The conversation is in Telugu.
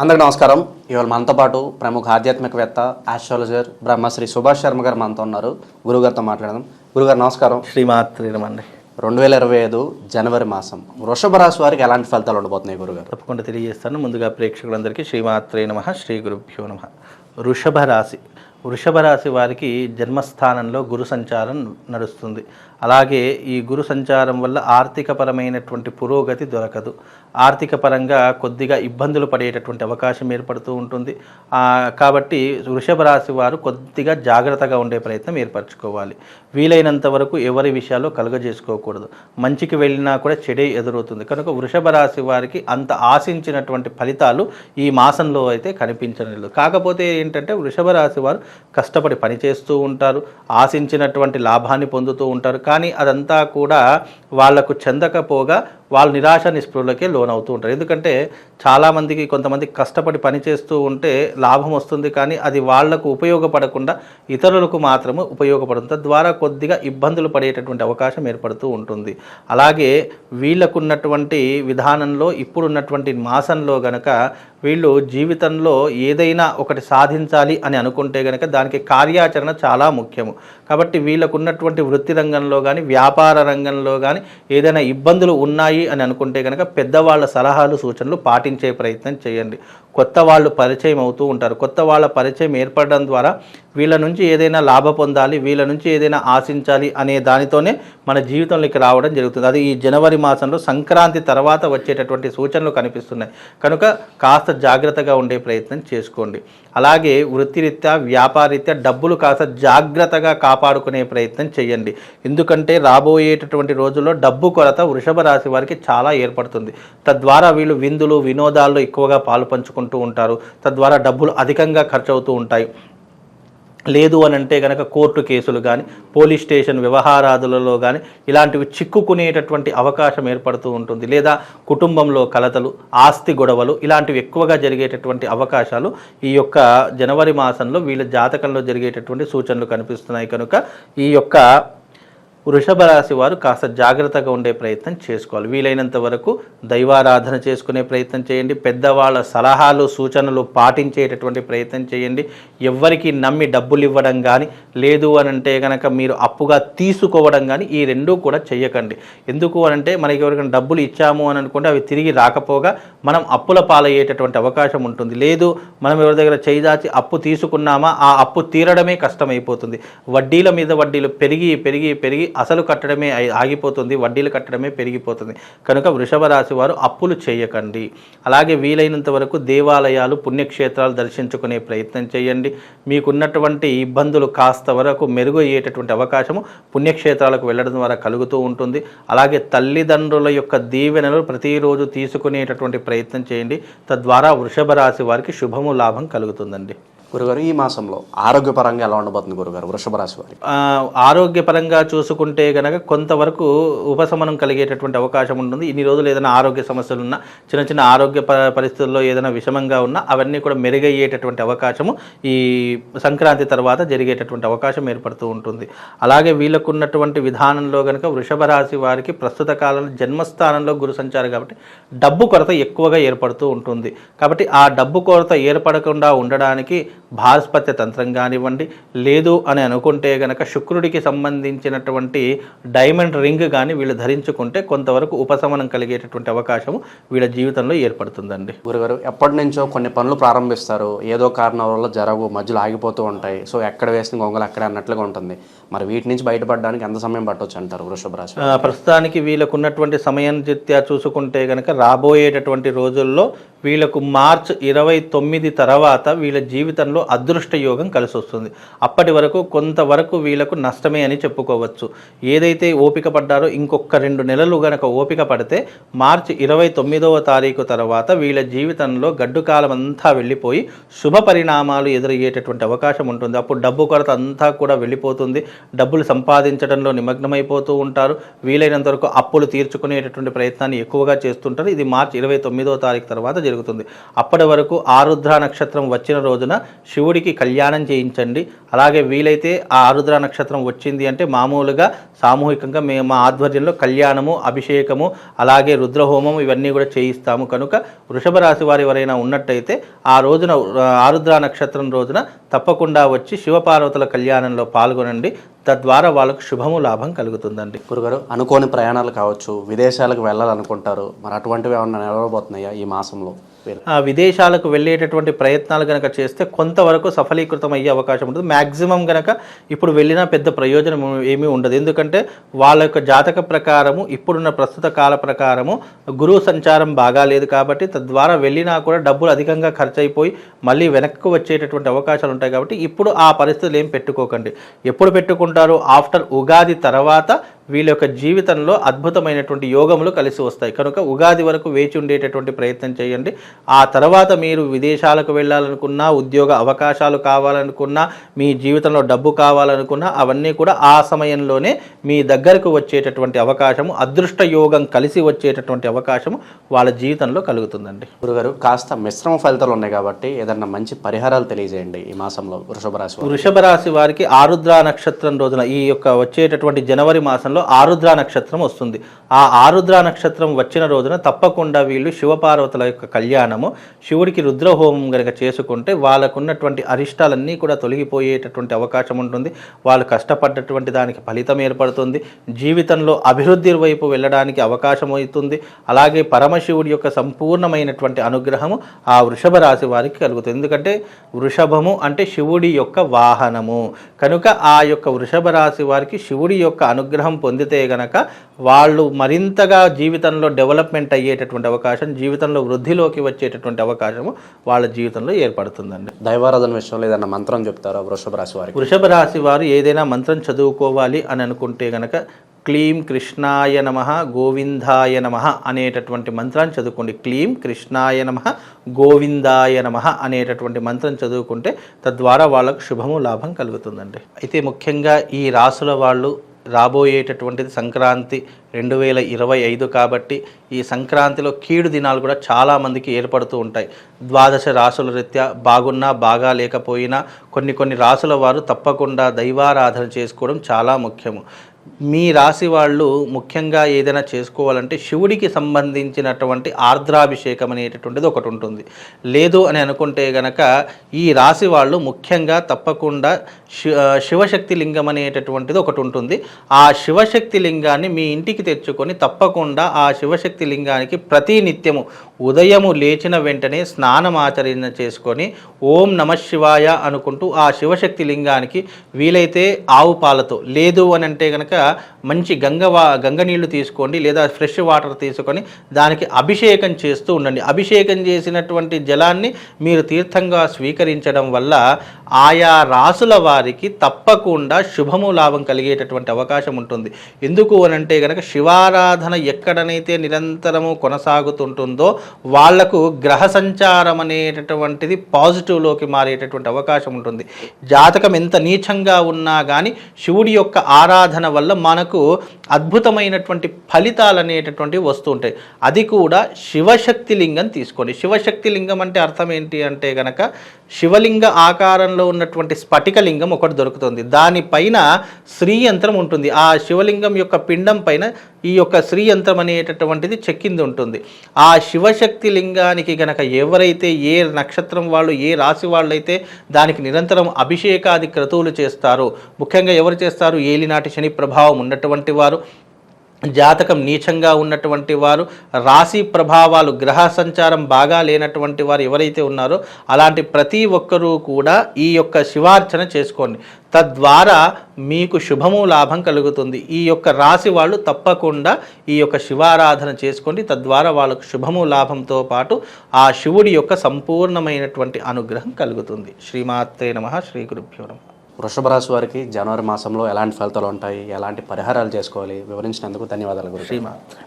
అందరికీ నమస్కారం. ఇవాళ మనతో పాటు ప్రముఖ ఆధ్యాత్మికవేత్త ఆస్ట్రాలజర్ బ్రహ్మశ్రీ సుభాష్ శర్మ గారు మనతో ఉన్నారు. గురుగారితో మాట్లాడదాం. గురుగారు నమస్కారం. శ్రీమాత్రి నమండి. 2025 జనవరి మాసం వృషభ రాశి వారికి ఎలాంటి ఫలితాలు ఉండబోతున్నాయి గురుగారు? తప్పకుండా తెలియజేస్తాను. ముందుగా ప్రేక్షకులందరికీ శ్రీమాత్రే నమః, శ్రీ గురుభ్యో నమః. వృషభ రాశి వారికి జన్మస్థానంలో గురు సంచారం నడుస్తుంది. అలాగే ఈ గురు సంచారం వల్ల ఆర్థికపరమైనటువంటి పురోగతి దొరకదు. ఆర్థిక పరంగా కొద్దిగా ఇబ్బందులు పడేటటువంటి అవకాశం ఏర్పడుతూ ఉంటుంది. కాబట్టి వృషభ రాశి వారు కొద్దిగా జాగ్రత్తగా ఉండే ప్రయత్నం ఏర్పరచుకోవాలి. వీలైనంత వరకు ఎవరి విషయాల్లో కలుగజేసుకోకూడదు. మంచికి వెళ్ళినా కూడా చెడే ఎదురవుతుంది. కనుక వృషభ రాశి వారికి అంత ఆశించినటువంటి ఫలితాలు ఈ మాసంలో అయితే కనిపించలేదు. కాకపోతే ఏంటంటే వృషభ రాశి వారు కష్టపడి పనిచేస్తూ ఉంటారు, ఆశించినటువంటి లాభాన్ని పొందుతూ ఉంటారు. కానీ అదంతా కూడా వాళ్లకు చెందకపోగా వాళ్ళు నిరాశ నిస్పృహలకే లోనవుతూ ఉంటారు. ఎందుకంటే చాలామందికి కొంతమంది కష్టపడి పనిచేస్తూ ఉంటే లాభం వస్తుంది, కానీ అది వాళ్లకు ఉపయోగపడకుండా ఇతరులకు మాత్రమే ఉపయోగపడుతుంది. తద్వారా కొద్దిగా ఇబ్బందులు పడేటటువంటి అవకాశం ఏర్పడుతూ ఉంటుంది. అలాగే వీళ్ళకున్నటువంటి విధానంలో ఇప్పుడున్నటువంటి మాసంలో గనక వీళ్ళు జీవితంలో ఏదైనా ఒకటి సాధించాలి అని అనుకుంటే కనుక దానికి కార్యాచరణ చాలా ముఖ్యము. కాబట్టి వీళ్ళకున్నటువంటి వృత్తి రంగంలో కానీ వ్యాపార రంగంలో కానీ ఏదైనా ఇబ్బందులు ఉన్నాయి అని అనుకుంటే కనుక పెద్దవాళ్ళ సలహాలు సూచనలు పాటించే ప్రయత్నం చేయండి. కొత్త వాళ్ళు పరిచయం అవుతూ ఉంటారు. కొత్త వాళ్ళ పరిచయం ఏర్పడడం ద్వారా వీళ్ళ నుంచి ఏదైనా లాభ పొందాలి, వీళ్ళ నుంచి ఏదైనా ఆశించాలి అనే దానితోనే మన జీవితంలోకి రావడం జరుగుతుంది. అది ఈ జనవరి మాసంలో సంక్రాంతి తర్వాత వచ్చేటటువంటి సూచనలు కనిపిస్తున్నాయి. కనుక కాస్త జాగ్రత్తగా ఉండే ప్రయత్నం చేసుకోండి. అలాగే వృత్తిరీత్యా వ్యాపారరీత్యా డబ్బులు కాస్త జాగ్రత్తగా కాపాడుకునే ప్రయత్నం చేయండి. ఎందుకంటే రాబోయేటటువంటి రోజుల్లో డబ్బు కొరత వృషభ రాశి వారికి చాలా ఏర్పడుతుంది. తద్వారా వీళ్ళు విందులు వినోదాల్లో ఎక్కువగా పాలు పంచుకుంటూ ఉంటారు. తద్వారా డబ్బులు అధికంగా ఖర్చు అవుతూ ఉంటాయి. లేదు అని అంటే కనుక కోర్టు కేసులు కానీ పోలీస్ స్టేషన్ వ్యవహారాదులలో కానీ ఇలాంటివి చిక్కుకునేటటువంటి అవకాశం ఏర్పడుతూ ఉంటుంది. లేదా కుటుంబంలో కలతలు, ఆస్తి గొడవలు ఇలాంటివి ఎక్కువగా జరిగేటటువంటి అవకాశాలు ఈ యొక్క జనవరి మాసంలో వీళ్ళ జాతకంలో జరిగేటటువంటి సూచనలు కనిపిస్తున్నాయి. కనుక ఈ యొక్క వృషభ రాశి వారు కాస్త జాగ్రత్తగా ఉండే ప్రయత్నం చేసుకోవాలి. వీలైనంత వరకు దైవారాధన చేసుకునే ప్రయత్నం చేయండి. పెద్దవాళ్ళ సలహాలు సూచనలు పాటించేటటువంటి ప్రయత్నం చేయండి. ఎవ్వరికి నమ్మి డబ్బులు ఇవ్వడం కానీ లేదు అని అంటే కనుక మీరు అప్పుగా తీసుకోవడం కానీ ఈ రెండూ కూడా చెయ్యకండి. ఎందుకు అనంటే మనకి ఎవరికైనా డబ్బులు ఇచ్చాము అని అనుకుంటే అవి తిరిగి రాకపోగా మనం అప్పుల పాలయ్యేటటువంటి అవకాశం ఉంటుంది. లేదు మనం ఎవరి దగ్గర చేయిదాచి అప్పు తీసుకున్నామా ఆ అప్పు తీరడమే కష్టమైపోతుంది. వడ్డీల మీద వడ్డీలు పెరిగి పెరిగి పెరిగి అసలు కట్టడమే ఆగిపోతుంది, వడ్డీలు కట్టడమే పెరిగిపోతుంది. కనుక వృషభ రాశి వారు అప్పులు చేయకండి. అలాగే వీలైనంత వరకు దేవాలయాలు పుణ్యక్షేత్రాలు దర్శించుకునే ప్రయత్నం చేయండి. మీకున్నటువంటి ఇబ్బందులు కాస్త వరకు మెరుగు అయ్యేటటువంటి అవకాశము పుణ్యక్షేత్రాలకు వెళ్ళడం ద్వారా కలుగుతూ ఉంటుంది. అలాగే తల్లిదండ్రుల యొక్క దీవెనలు ప్రతిరోజు తీసుకునేటటువంటి ప్రయత్నం చేయండి. తద్వారా వృషభ రాశి వారికి శుభము లాభం కలుగుతుందండి. గురుగారు, ఈ మాసంలో ఆరోగ్యపరంగా ఎలా ఉండబోతుంది గురుగారు వృషభ రాశి వారికి? ఆరోగ్యపరంగా చూసుకుంటే కనుక కొంతవరకు ఉపశమనం కలిగేటటువంటి అవకాశం ఉంటుంది. ఇన్ని రోజులు ఏదైనా ఆరోగ్య సమస్యలు ఉన్నా, చిన్న చిన్న ఆరోగ్య పరిస్థితుల్లో ఏదైనా విషమంగా ఉన్నా అవన్నీ కూడా మెరుగయ్యేటటువంటి అవకాశము ఈ సంక్రాంతి తర్వాత జరిగేటటువంటి అవకాశం ఏర్పడుతూ ఉంటుంది. అలాగే వీళ్ళకున్నటువంటి విధానంలో కనుక వృషభ రాశి వారికి ప్రస్తుత కాలంలో జన్మస్థానంలో గురు సంచారం కాబట్టి డబ్బు కొరత ఎక్కువగా ఏర్పడుతూ ఉంటుంది. కాబట్టి ఆ డబ్బు కొరత ఏర్పడకుండా ఉండడానికి భారస్పత్య తంత్రం కానివ్వండి, లేదు అని అనుకుంటే కనుక శుక్రుడికి సంబంధించినటువంటి డైమండ్ రింగ్ కానీ వీళ్ళు ధరించుకుంటే కొంతవరకు ఉపశమనం కలిగేటటువంటి అవకాశం వీళ్ళ జీవితంలో ఏర్పడుతుందండి. గురుగారు, ఎప్పటి నుంచో కొన్ని పనులు ప్రారంభిస్తారు, ఏదో కారణం వల్ల జరగవు, మధ్యలో ఆగిపోతూ ఉంటాయి. సో ఎక్కడ వేసిన గొంగలు అక్కడే అన్నట్లుగా ఉంటుంది. మరి వీటి నుంచి బయటపడడానికి ఎంత సమయం పట్టవచ్చు అంటారు వృషభ రాశి? ప్రస్తుతానికి వీళ్ళకున్నటువంటి సమయం రీత్యా చూసుకుంటే కనుక రాబోయేటటువంటి రోజుల్లో వీళ్ళకు మార్చ్ 29 తర్వాత వీళ్ళ జీవితంలో అదృష్ట యోగం కలిసి వస్తుంది. అప్పటి వరకు కొంతవరకు వీళ్ళకు నష్టమే అని చెప్పుకోవచ్చు. ఏదైతే ఓపిక పడ్డారో ఇంకొక 2 నెలలు గనక ఓపిక పడితే మార్చి 29వ తారీఖు తర్వాత వీళ్ళ జీవితంలో గడ్డు కాలం అంతా వెళ్ళిపోయి శుభ పరిణామాలు ఎదురయ్యేటటువంటి అవకాశం ఉంటుంది. అప్పుడు డబ్బు కొరత అంతా కూడా వెళ్ళిపోతుంది. డబ్బులు సంపాదించడంలో నిమగ్నమైపోతూ ఉంటారు. వీలైనంత వరకు అప్పులు తీర్చుకునేటటువంటి ప్రయత్నాన్ని ఎక్కువగా చేస్తుంటారు. ఇది మార్చి 29వ తారీఖు తర్వాత జరుగుతుంది. అప్పటి వరకు ఆరుద్ర నక్షత్రం వచ్చిన రోజున శివుడికి కళ్యాణం చేయించండి. అలాగే వీలైతే ఆ ఆరుద్ర నక్షత్రం వచ్చింది అంటే మామూలుగా సామూహికంగా మేము మా ఆధ్వర్యంలో కళ్యాణము, అభిషేకము, అలాగే రుద్రహోమం ఇవన్నీ కూడా చేయిస్తాము. కనుక వృషభ రాశి వారు ఎవరైనా ఉన్నట్టయితే ఆ రోజున ఆరుద్ర నక్షత్రం రోజున తప్పకుండా వచ్చి శివపార్వతుల కళ్యాణంలో పాల్గొనండి. తద్వారా వాళ్ళకు శుభము, లాభం కలుగుతుందండి. గురుగారు, అనుకోని ప్రయాణాలు కావచ్చు, విదేశాలకు వెళ్ళాలనుకుంటారు, మరి అటువంటివి ఏమన్నా నిలవబోతున్నాయా ఈ మాసంలో? విదేశాలకు వెళ్ళేటటువంటి ప్రయత్నాలు కనుక చేస్తే కొంతవరకు సఫలీకృతం అయ్యే అవకాశం ఉంటుంది. మ్యాక్సిమం కనుక ఇప్పుడు వెళ్ళినా పెద్ద ప్రయోజనం ఏమీ ఉండదు. ఎందుకంటే వాళ్ళ యొక్క జాతక ప్రకారము ఇప్పుడున్న ప్రస్తుత కాల ప్రకారము గురువు సంచారం బాగా లేదు కాబట్టి తద్వారా వెళ్ళినా కూడా డబ్బులు అధికంగా ఖర్చు అయిపోయి మళ్ళీ వెనక్కి వచ్చేటటువంటి అవకాశాలు ఉంటాయి. కాబట్టి ఇప్పుడు ఆ పరిస్థితులు ఏం పెట్టుకోకండి. ఎప్పుడు పెట్టుకుంటారు? ఆఫ్టర్ ఉగాది తర్వాత వీళ్ళ యొక్క జీవితంలో అద్భుతమైనటువంటి యోగములు కలిసి వస్తాయి. కనుక ఉగాది వరకు వేచి ఉండేటటువంటి ప్రయత్నం చేయండి. ఆ తర్వాత మీరు విదేశాలకు వెళ్ళాలనుకున్నా, ఉద్యోగ అవకాశాలు కావాలనుకున్నా, మీ జీవితంలో డబ్బు కావాలనుకున్నా అవన్నీ కూడా ఆ సమయంలోనే మీ దగ్గరకు వచ్చేటటువంటి అవకాశము, అదృష్ట యోగం కలిసి వచ్చేటటువంటి అవకాశము వాళ్ళ జీవితంలో కలుగుతుందండి. గురుగారు, కాస్త మిశ్రమ ఫలితాలు ఉన్నాయి కాబట్టి ఏదన్నా మంచి పరిహారాలు తెలియజేయండి ఈ మాసంలో వృషభ రాశి. వృషభ రాశి వారికి ఆరుద్ర నక్షత్రం రోజున ఈ యొక్క వచ్చేటటువంటి జనవరి మాసంలో ఆరుద్ర నక్షత్రం వస్తుంది. ఆ ఆరుద్ర నక్షత్రం వచ్చిన రోజున తప్పకుండా వీళ్ళు శివపార్వతుల యొక్క కళ్యాణము, శివుడికి రుద్రహోమం కనుక చేసుకుంటే వాళ్ళకున్నటువంటి అరిష్టాలన్నీ కూడా తొలగిపోయేటటువంటి అవకాశం ఉంటుంది. వాళ్ళు కష్టపడ్డటువంటి దానికి ఫలితం ఏర్పడుతుంది. జీవితంలో అభివృద్ధి వైపు వెళ్ళడానికి అవకాశం అవుతుంది. అలాగే పరమశివుడి యొక్క సంపూర్ణమైనటువంటి అనుగ్రహము ఆ వృషభ రాశి వారికి కలుగుతుంది. ఎందుకంటే వృషభము అంటే శివుడి యొక్క వాహనము. కనుక ఆ యొక్క వృషభ రాశి వారికి శివుడి యొక్క అనుగ్రహం పొందితే గనక వాళ్ళు మరింతగా జీవితంలో డెవలప్మెంట్ అయ్యేటటువంటి అవకాశం, జీవితంలో వృద్ధిలోకి వచ్చేటటువంటి అవకాశము వాళ్ళ జీవితంలో ఏర్పడుతుందండి. దైవారాధన విషయంలో ఏదైనా మంత్రం చెప్తారా వృషభ రాశి వారికి? వృషభ రాశి వారు ఏదైనా మంత్రం చదువుకోవాలి అని అనుకుంటే గనక క్లీం కృష్ణాయ నమః గోవిందాయ నమః అనేటటువంటి మంత్రాన్ని చదువుకోండి. క్లీం కృష్ణాయ నమః గోవిందాయ నమః అనేటటువంటి మంత్రం చదువుకుంటే తద్వారా వాళ్ళకు శుభము, లాభం కలుగుతుందండి. అయితే ముఖ్యంగా ఈ రాసుల వాళ్ళు రాబోయేటటువంటిది సంక్రాంతి 2025 కాబట్టి ఈ సంక్రాంతిలో కీడు దినాలు కూడా చాలామందికి ఏర్పడుతూ ఉంటాయి. ద్వాదశ రాసుల రీత్యా బాగున్నా బాగా లేకపోయినా కొన్ని రాసుల వారు తప్పకుండా దైవారాధన చేసుకోవడం చాలా ముఖ్యము. మీ రాశి వాళ్ళు ముఖ్యంగా ఏదైనా చేసుకోవాలంటే శివుడికి సంబంధించినటువంటి ఆర్ద్రాభిషేకం అనేటటువంటిది ఒకటి ఉంటుంది. లేదు అని అనుకుంటే గనక ఈ రాశి వాళ్ళు ముఖ్యంగా తప్పకుండా శివశక్తి లింగం అనేటటువంటిది ఒకటి ఉంటుంది. ఆ శివశక్తి లింగాన్ని మీ ఇంటికి తెచ్చుకొని తప్పకుండా ఆ శివశక్తి లింగానికి ప్రతి నిత్యము ఉదయము లేచిన వెంటనే స్నానం ఆచరణ చేసుకొని ఓం నమః శివాయ అనుకుంటూ ఆ శివశక్తి లింగానికి వీలైతే ఆవు పాలతో, లేదు అని అంటే కనుక మంచి గంగ నీళ్లు తీసుకోండి, లేదా ఫ్రెష్ వాటర్ తీసుకొని దానికి అభిషేకం చేస్తూ ఉండండి. అభిషేకం చేసినటువంటి జలాన్ని మీరు తీర్థంగా స్వీకరించడం వల్ల ఆయా రాసుల వారికి తప్పకుండా శుభము, లాభం కలిగేటటువంటి అవకాశం ఉంటుంది. ఎందుకు అని అంటే కనుక శివారాధన ఎక్కడనైతే నిరంతరము కొనసాగుతుంటుందో వాళ్లకు గ్రహ సంచారం అనేటటువంటిది పాజిటివ్లోకి మారేటటువంటి అవకాశం ఉంటుంది. జాతకం ఎంత నీచంగా ఉన్నా కానీ శివుడి యొక్క ఆరాధన వల్ల మనకు అద్భుతమైనటువంటి ఫలితాలు అనేటటువంటివి వస్తూ ఉంటాయి. అది కూడా శివశక్తి లింగం తీసుకోండి. శివశక్తి లింగం అంటే అర్థం ఏంటి అంటే కనుక శివలింగ ఆకారంలో ఉన్నటువంటి స్ఫటికలింగం ఒకటి దొరుకుతుంది. దానిపైన శ్రీయంత్రం ఉంటుంది. ఆ శివలింగం యొక్క పిండం పైన ఈ యొక్క శ్రీయంత్రం అనేటటువంటిది చెక్కింది ఉంటుంది. ఆ శివశక్తి లింగానికి గనక ఎవరైతే ఏ నక్షత్రం వాళ్ళు, ఏ రాశి వాళ్ళైతే దానికి నిరంతరం అభిషేకాది క్రతువులు చేస్తారో, ముఖ్యంగా ఎవరు చేస్తారు? ఏలినాటి శని ప్రభావం ఉన్నటువంటి వారు, జాతకం నీచంగా ఉన్నటువంటి వారు, రాశి ప్రభావాలు గ్రహ సంచారం బాగా లేనటువంటి వారు ఎవరైతే ఉన్నారో అలాంటి ప్రతి ఒక్కరూ కూడా ఈ యొక్క శివార్చన చేసుకోండి. తద్వారా మీకు శుభము, లాభం కలుగుతుంది. ఈ యొక్క రాశి వాళ్ళు తప్పకుండా ఈ యొక్క శివారాధన చేసుకోండి. తద్వారా వాళ్ళకు శుభము, లాభంతో పాటు ఆ శివుడి యొక్క సంపూర్ణమైనటువంటి అనుగ్రహం కలుగుతుంది. శ్రీమాత్రే నమః. శ్రీ గురుభ్యో నమః. వృషభ రాశి వారికి జనవరి మాసంలో ఎలాంటి ఫలితాలు ఉంటాయి, ఎలాంటి పరిహారాలు చేసుకోవాలి వివరించినందుకు ధన్యవాదాలు గురు. శ్రీమాత్రే.